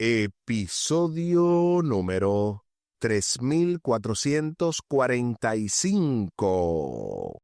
Episodio número 3445.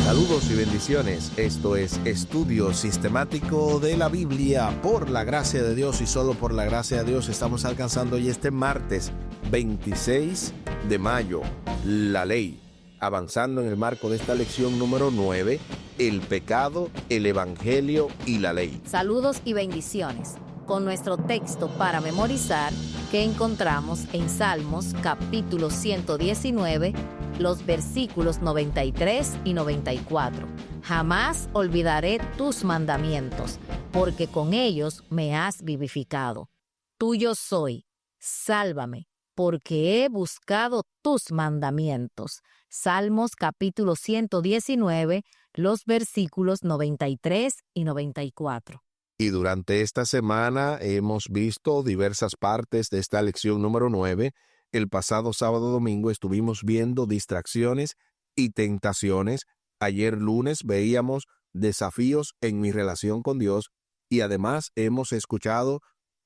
Saludos y bendiciones. Esto es Estudio Sistemático de la Biblia. Por la gracia de Dios y solo por la gracia de Dios estamos alcanzando hoy este martes 26 de mayo la ley. Avanzando en el marco de esta lección número 9, el pecado, el evangelio y la ley. Saludos y bendiciones. Con nuestro texto para memorizar que encontramos en Salmos capítulo 119, los versículos 93 y 94. Jamás olvidaré tus mandamientos, porque con ellos me has vivificado. Tuyo soy, sálvame, porque he buscado tus mandamientos. Salmos capítulo 119, los versículos 93 y 94. Y durante esta semana hemos visto diversas partes de esta lección número 9. El pasado sábado domingo estuvimos viendo distracciones y tentaciones. Ayer lunes veíamos desafíos en mi relación con Dios y además hemos escuchado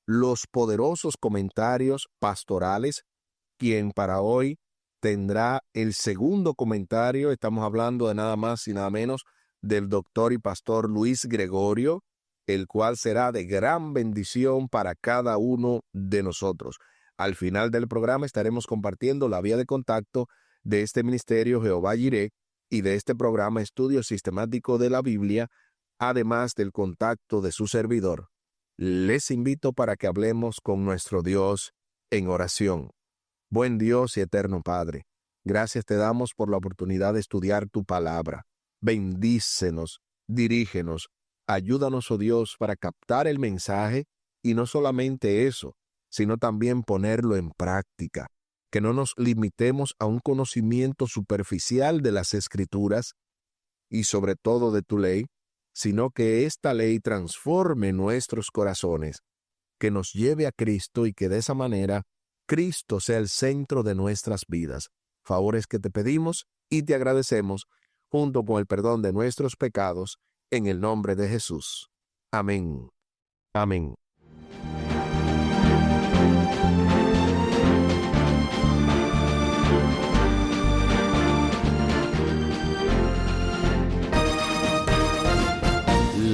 los poderosos comentarios pastorales, quien para hoy tendrá el segundo comentario. Estamos hablando de nada más y nada menos del doctor y pastor Luis Gregorio, el cual será de gran bendición para cada uno de nosotros. Al final del programa estaremos compartiendo la vía de contacto de este ministerio Jehová Jireh y de este programa Estudio Sistemático de la Biblia, además del contacto de su servidor. Les invito para que hablemos con nuestro Dios en oración. Buen Dios y eterno Padre, gracias te damos por la oportunidad de estudiar tu palabra. Bendícenos, dirígenos, ayúdanos, oh Dios, para captar el mensaje y no solamente eso, sino también ponerlo en práctica, que no nos limitemos a un conocimiento superficial de las Escrituras y sobre todo de tu ley, sino que esta ley transforme nuestros corazones, que nos lleve a Cristo y que de esa manera Cristo sea el centro de nuestras vidas. Favores que te pedimos y te agradecemos, junto con el perdón de nuestros pecados, en el nombre de Jesús. Amén. Amén.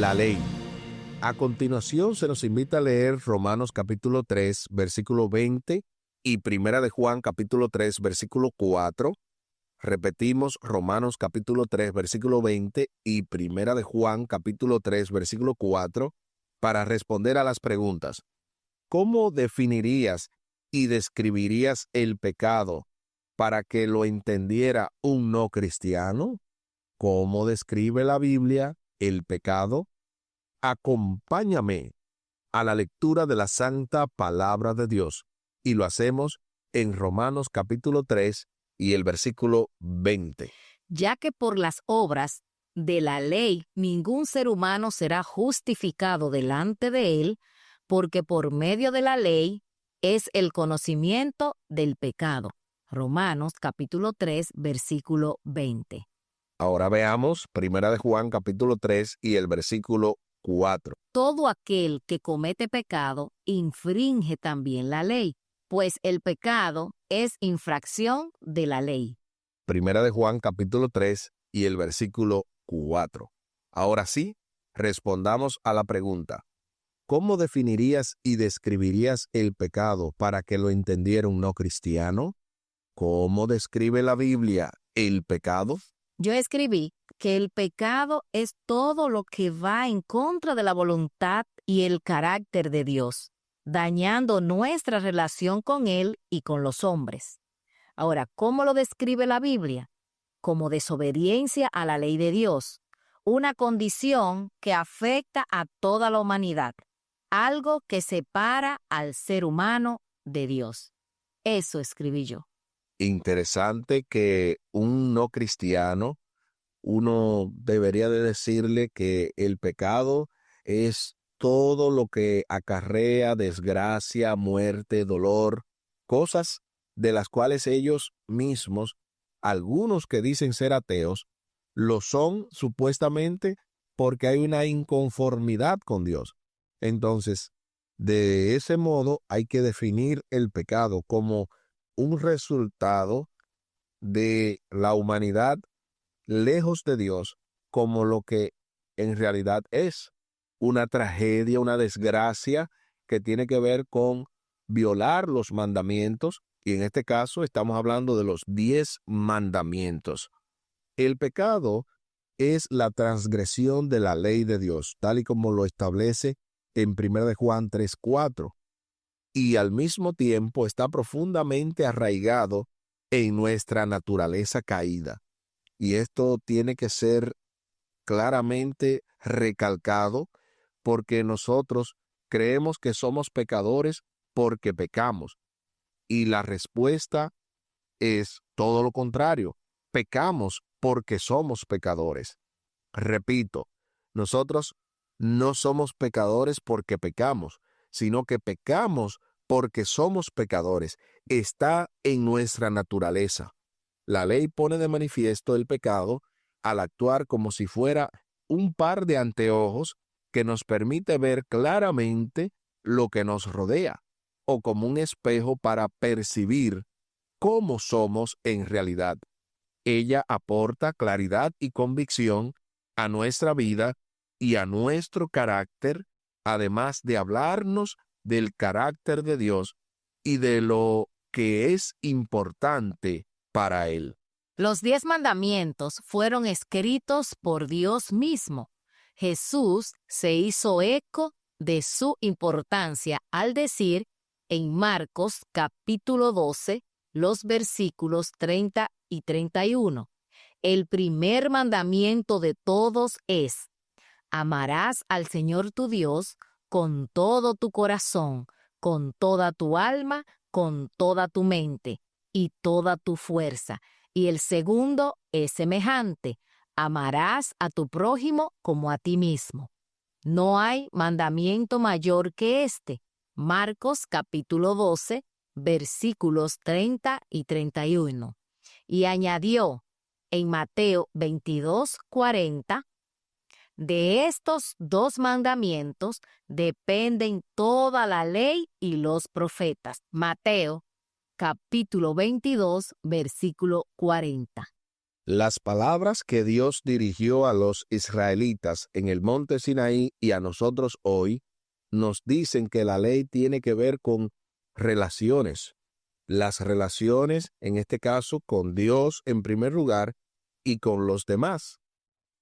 La ley. A continuación se nos invita a leer Romanos capítulo 3, versículo 20 y Primera de Juan capítulo 3, versículo 4. Repetimos Romanos capítulo 3, versículo 20 y Primera de Juan capítulo 3, versículo 4 para responder a las preguntas. ¿Cómo definirías y describirías el pecado para que lo entendiera un no cristiano? ¿Cómo describe la Biblia el pecado? Acompáñame a la lectura de la santa palabra de Dios y lo hacemos en Romanos capítulo 3 y el versículo 20. Ya que por las obras de la ley ningún ser humano será justificado delante de él, porque por medio de la ley es el conocimiento del pecado. Romanos capítulo 3, versículo 20. Ahora veamos Primera de Juan capítulo 3 y el versículo 4. Todo aquel que comete pecado infringe también la ley, pues el pecado es infracción de la ley. Primera de Juan capítulo 3 y el versículo 4. Ahora sí, respondamos a la pregunta. ¿Cómo definirías y describirías el pecado para que lo entendiera un no cristiano? ¿Cómo describe la Biblia el pecado? Yo escribí que el pecado es todo lo que va en contra de la voluntad y el carácter de Dios. dañando nuestra relación con Él y con los hombres. Ahora, ¿cómo lo describe la Biblia? Como desobediencia a la ley de Dios, una condición que afecta a toda la humanidad, algo que separa al ser humano de Dios. Eso escribí yo. Interesante que un no cristiano, uno debería de decirle que el pecado es todo lo que acarrea desgracia, muerte, dolor, cosas de las cuales ellos mismos, algunos que dicen ser ateos, lo son supuestamente porque hay una inconformidad con Dios. Entonces, de ese modo hay que definir el pecado como un resultado de la humanidad lejos de Dios, como lo que en realidad es una tragedia, una desgracia que tiene que ver con violar los mandamientos, y en este caso estamos hablando de los 10 mandamientos. El pecado es la transgresión de la ley de Dios, tal y como lo establece en 1 de Juan 3:4, y al mismo tiempo está profundamente arraigado en nuestra naturaleza caída. Y esto tiene que ser claramente recalcado porque nosotros creemos que somos pecadores porque pecamos. Y la respuesta es todo lo contrario. Pecamos porque somos pecadores. Repito, nosotros no somos pecadores porque pecamos, sino que pecamos porque somos pecadores. Está en nuestra naturaleza. La ley pone de manifiesto el pecado al actuar como si fuera un par de anteojos que nos permite ver claramente lo que nos rodea, o como un espejo para percibir cómo somos en realidad. Ella aporta claridad y convicción a nuestra vida y a nuestro carácter, además de hablarnos del carácter de Dios y de lo que es importante para Él. Los 10 mandamientos fueron escritos por Dios mismo. Jesús se hizo eco de su importancia al decir en Marcos capítulo 12, los versículos 30 y 31. El primer mandamiento de todos es: amarás al Señor tu Dios con todo tu corazón, con toda tu alma, con toda tu mente y toda tu fuerza. Y el segundo es semejante: amarás a tu prójimo como a ti mismo. No hay mandamiento mayor que este. Marcos capítulo 12, versículos 30 y 31. Y añadió en Mateo 22, 40, de estos 2 mandamientos dependen toda la ley y los profetas. Mateo capítulo 22, versículo 40. Las palabras que Dios dirigió a los israelitas en el monte Sinaí y a nosotros hoy nos dicen que la ley tiene que ver con relaciones. Las relaciones, en este caso, con Dios en primer lugar y con los demás.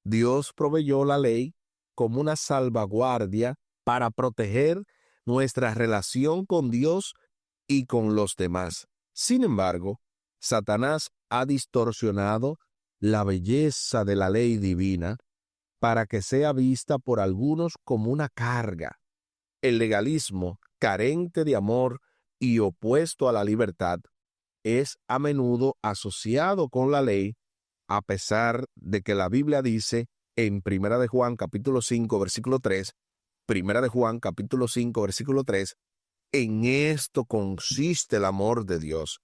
Dios proveyó la ley como una salvaguardia para proteger nuestra relación con Dios y con los demás. Sin embargo, Satanás ha distorsionado la belleza de la ley divina para que sea vista por algunos como una carga. El legalismo, carente de amor y opuesto a la libertad, es a menudo asociado con la ley, a pesar de que la Biblia dice en 1 de Juan capítulo 5 versículo 3, 1 de Juan capítulo 5 versículo 3, en esto consiste el amor de Dios,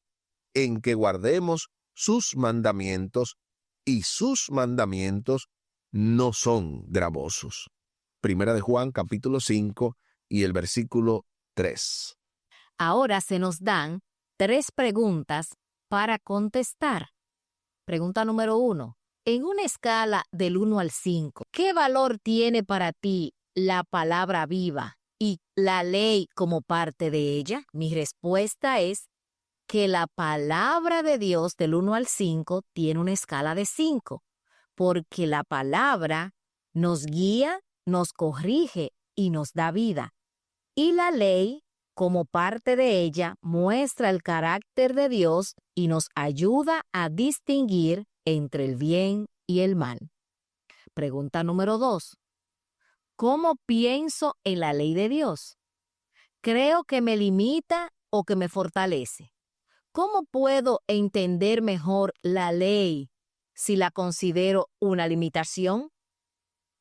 en que guardemos sus mandamientos, y sus mandamientos no son gravosos. 1 de Juan capítulo 5 y el versículo 3. Ahora se nos dan 3 preguntas para contestar. Pregunta número 1. En una escala del 1 al 5, ¿qué valor tiene para ti la palabra viva y la ley como parte de ella? Mi respuesta es que la palabra de Dios del 1 al 5 tiene una escala de 5, porque la palabra nos guía, nos corrige y nos da vida. Y la ley Como parte de ella, muestra el carácter de Dios y nos ayuda a distinguir entre el bien y el mal. Pregunta número 2. ¿Cómo pienso en la ley de Dios? ¿Creo que me limita o que me fortalece? ¿Cómo puedo entender mejor la ley si la considero una limitación?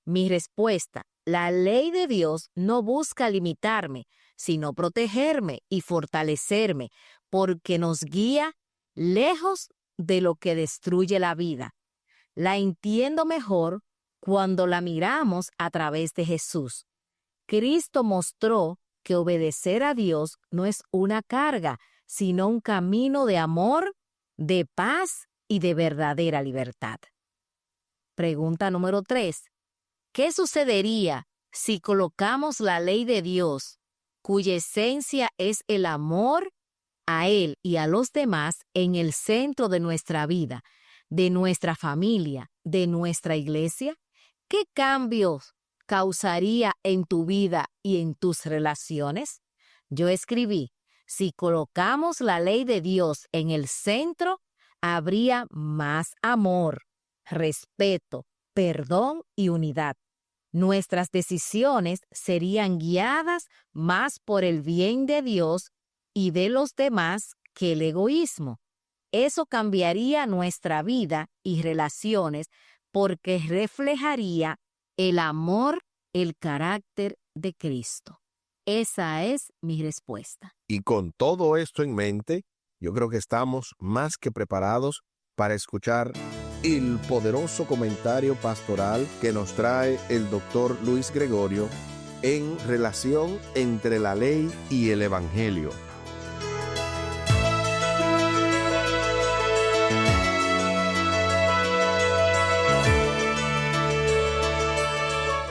Mi respuesta: la ley de Dios no busca limitarme, sino protegerme y fortalecerme, porque nos guía lejos de lo que destruye la vida. La entiendo mejor cuando la miramos a través de Jesús. Cristo mostró que obedecer a Dios no es una carga, sino un camino de amor, de paz y de verdadera libertad. Pregunta número 3. ¿Qué sucedería si colocamos la ley de Dios, cuya esencia es el amor a Él y a los demás, en el centro de nuestra vida, de nuestra familia, de nuestra iglesia? ¿Qué cambios causaría en tu vida y en tus relaciones? Yo escribí: si colocamos la ley de Dios en el centro, habría más amor, respeto, perdón y unidad. Nuestras decisiones serían guiadas más por el bien de Dios y de los demás que el egoísmo. Eso cambiaría nuestra vida y relaciones porque reflejaría el amor, el carácter de Cristo. Esa es mi respuesta. Y con todo esto en mente, yo creo que estamos más que preparados para escuchar el poderoso comentario pastoral que nos trae el doctor Luis Gregorio en relación entre la ley y el evangelio.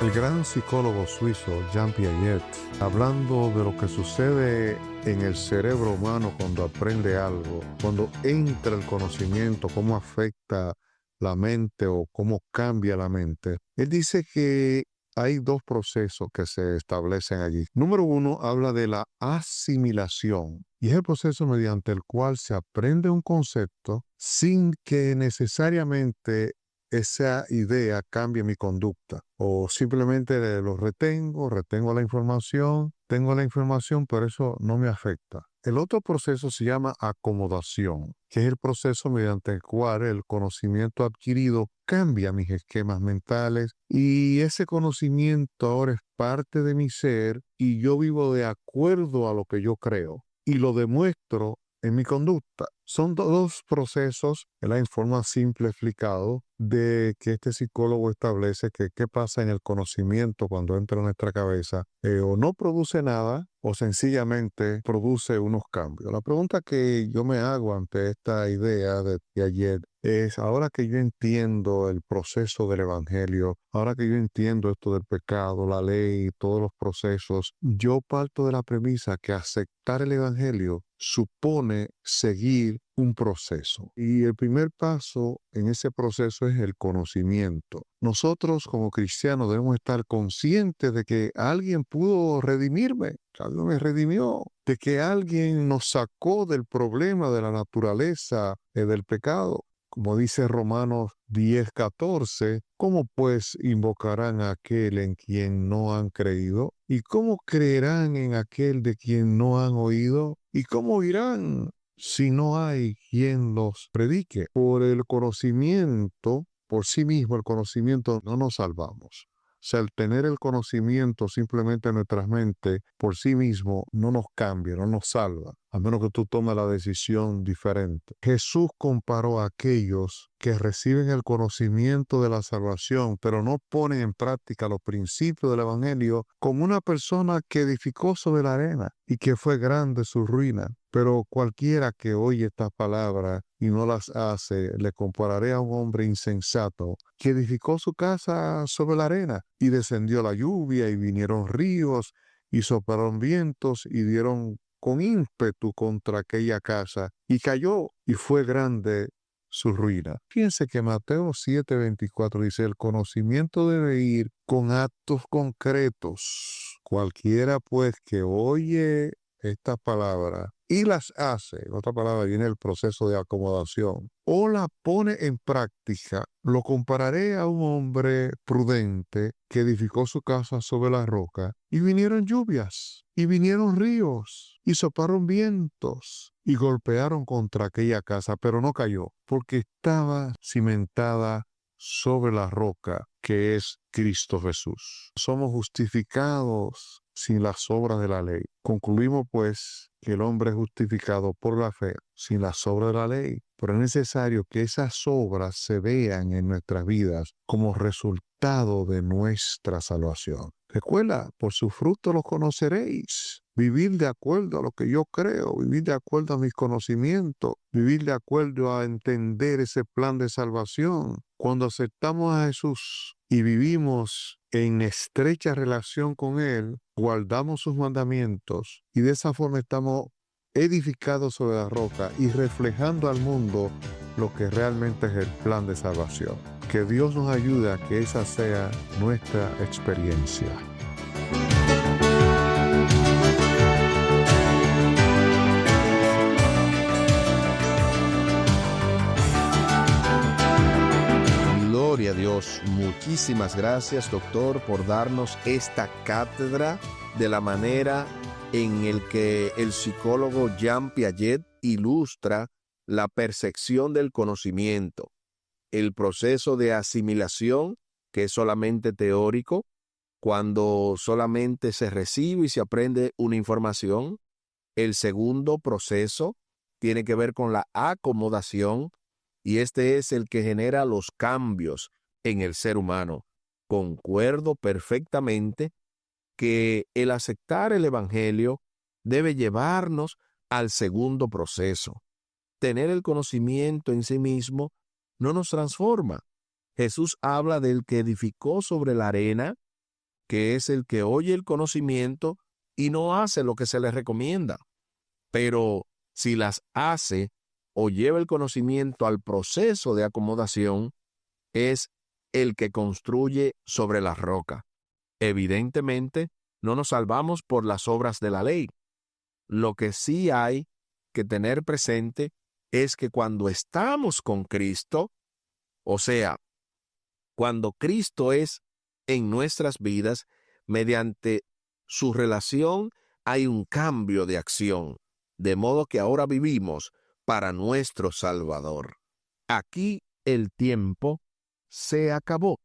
El gran psicólogo suizo Jean Piaget, hablando de lo que sucede en el cerebro humano cuando aprende algo, cuando entra el conocimiento, cómo afecta la mente o cómo cambia la mente, él dice que hay dos procesos que se establecen allí. Número uno, habla de la asimilación, y es el proceso mediante el cual se aprende un concepto sin que necesariamente esa idea cambie mi conducta, o simplemente lo retengo tengo la información, pero eso no me afecta. El otro proceso se llama acomodación, que es el proceso mediante el cual el conocimiento adquirido cambia mis esquemas mentales y ese conocimiento ahora es parte de mi ser y yo vivo de acuerdo a lo que yo creo y lo demuestro en mi conducta. Son dos procesos, en forma simple explicado, de que este psicólogo establece que qué pasa en el conocimiento cuando entra en nuestra cabeza, o no produce nada o sencillamente produce unos cambios. La pregunta que yo me hago ante esta idea de ayer es, ahora que yo entiendo el proceso del evangelio, ahora que yo entiendo esto del pecado, la ley, todos los procesos, yo parto de la premisa que aceptar el evangelio supone seguir un proceso. Y el primer paso en ese proceso es el conocimiento. Nosotros como cristianos debemos estar conscientes de que alguien pudo redimirme, que alguien me redimió, de que alguien nos sacó del problema de la naturaleza del pecado. Como dice Romanos 10:14, ¿cómo pues invocarán a aquel en quien no han creído? ¿Y cómo creerán en aquel de quien no han oído? ¿Y cómo oirán si no hay quien los predique? Por el conocimiento, por sí mismo, el conocimiento no nos salvamos. O sea, el tener el conocimiento simplemente en nuestras mentes por sí mismo no nos cambia, no nos salva, a menos que tú tomes la decisión diferente. Jesús comparó a aquellos que reciben el conocimiento de la salvación, pero no ponen en práctica los principios del evangelio, como una persona que edificó sobre la arena y que fue grande su ruina. Pero cualquiera que oye estas palabras y no las hace, le compararé a un hombre insensato que edificó su casa sobre la arena y descendió la lluvia y vinieron ríos y soplaron vientos y dieron con ímpetu contra aquella casa y cayó y fue grande su ruina. Fíjense que Mateo 7:24 dice, el conocimiento debe ir con actos concretos. Cualquiera pues que oye estas palabras y las hace, en otra palabra viene el proceso de acomodación, o la pone en práctica, lo compararé a un hombre prudente que edificó su casa sobre la roca, y vinieron lluvias, y vinieron ríos, y soplaron vientos, y golpearon contra aquella casa, pero no cayó, porque estaba cimentada sobre la roca que es Cristo Jesús. Somos justificados sin las obras de la ley. Concluimos pues que el hombre es justificado por la fe sin las obras de la ley, pero es necesario que esas obras se vean en nuestras vidas como resultado de nuestra salvación. Recuerda, por su fruto los conoceréis. Vivir de acuerdo a lo que yo creo, vivir de acuerdo a mis conocimientos, vivir de acuerdo a entender ese plan de salvación. Cuando aceptamos a Jesús y vivimos en estrecha relación con Él, guardamos sus mandamientos y de esa forma estamos edificados sobre la roca y reflejando al mundo lo que realmente es el plan de salvación. Que Dios nos ayude a que esa sea nuestra experiencia. Gloria a Dios. Muchísimas gracias, doctor, por darnos esta cátedra de la manera en el que el psicólogo Jean Piaget ilustra la percepción del conocimiento, el proceso de asimilación, que es solamente teórico, cuando solamente se recibe y se aprende una información. El segundo proceso tiene que ver con la acomodación, y este es el que genera los cambios en el ser humano. Concuerdo perfectamente que el aceptar el Evangelio debe llevarnos al segundo proceso. Tener el conocimiento en sí mismo no nos transforma. Jesús habla del que edificó sobre la arena, que es el que oye el conocimiento y no hace lo que se le recomienda. Pero si las hace o lleva el conocimiento al proceso de acomodación, es el que construye sobre la roca. Evidentemente, no nos salvamos por las obras de la ley. Lo que sí hay que tener presente es que cuando estamos con Cristo, o sea, cuando Cristo es en nuestras vidas, mediante su relación hay un cambio de acción, de modo que ahora vivimos para nuestro Salvador. Aquí el tiempo se acabó.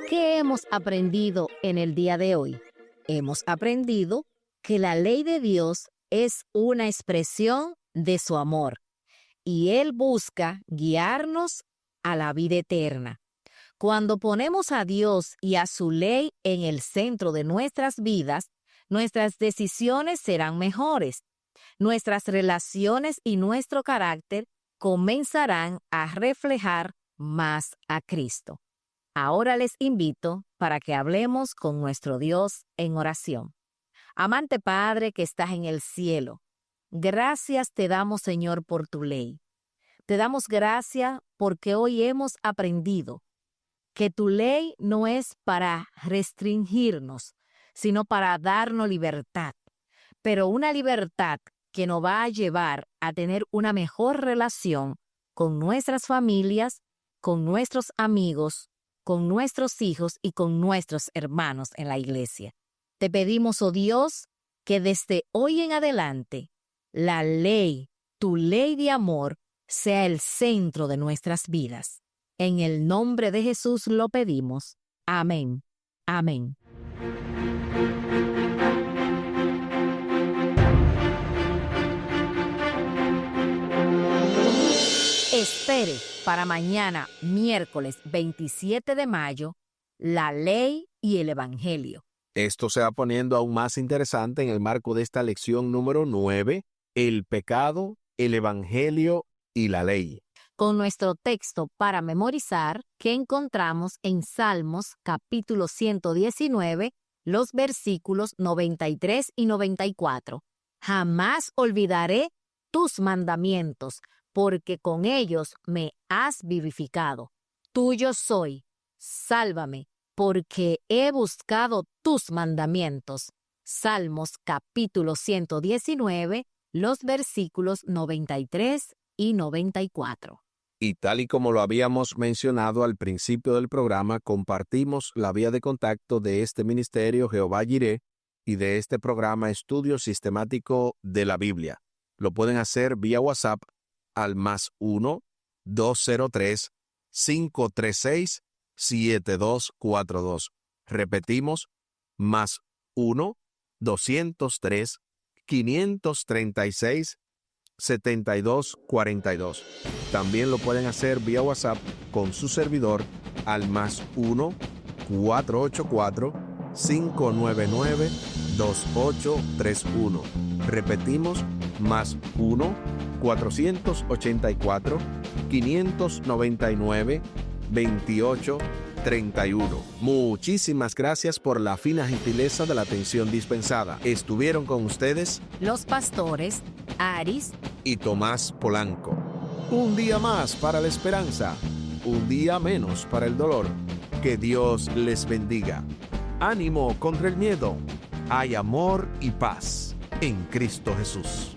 ¿Qué hemos aprendido en el día de hoy? Hemos aprendido que la ley de Dios es una expresión de su amor y Él busca guiarnos a la vida eterna. Cuando ponemos a Dios y a su ley en el centro de nuestras vidas, nuestras decisiones serán mejores. Nuestras relaciones y nuestro carácter comenzarán a reflejar más a Cristo. Ahora les invito para que hablemos con nuestro Dios en oración. Amante Padre que estás en el cielo, gracias te damos, Señor, por tu ley. Te damos gracias porque hoy hemos aprendido que tu ley no es para restringirnos, sino para darnos libertad, pero una libertad que nos va a llevar a tener una mejor relación con nuestras familias, con nuestros amigos, con nuestros hijos y con nuestros hermanos en la iglesia. Te pedimos, oh Dios, que desde hoy en adelante la ley, tu ley de amor, sea el centro de nuestras vidas. En el nombre de Jesús lo pedimos. Amén. Amén. Espere para mañana, miércoles 27 de mayo, la ley y el Evangelio. Esto se va poniendo aún más interesante en el marco de esta lección número 9, el pecado, el Evangelio y la ley. Con nuestro texto para memorizar que encontramos en Salmos capítulo 119, los versículos 93 y 94. Jamás olvidaré tus mandamientos, porque con ellos me has vivificado. tuyo soy. Sálvame, porque he buscado tus mandamientos. Salmos capítulo 119, los versículos 93 y 94. Y tal y como lo habíamos mencionado al principio del programa, compartimos la vía de contacto de este ministerio Jehová Jireh y de este programa Estudio Sistemático de la Biblia. Lo pueden hacer vía WhatsApp al +1-203-536-7242. Repetimos, +1-203-536-7242. También lo pueden hacer vía WhatsApp con su servidor al +1-484-599-2831. Repetimos, +1-484-599-2831. Muchísimas gracias por la fina gentileza de la atención dispensada. Estuvieron con ustedes los pastores Aris y Tomás Polanco. Un día más para la esperanza, un día menos para el dolor. Que Dios les bendiga. Ánimo contra el miedo. Hay amor y paz en Cristo Jesús.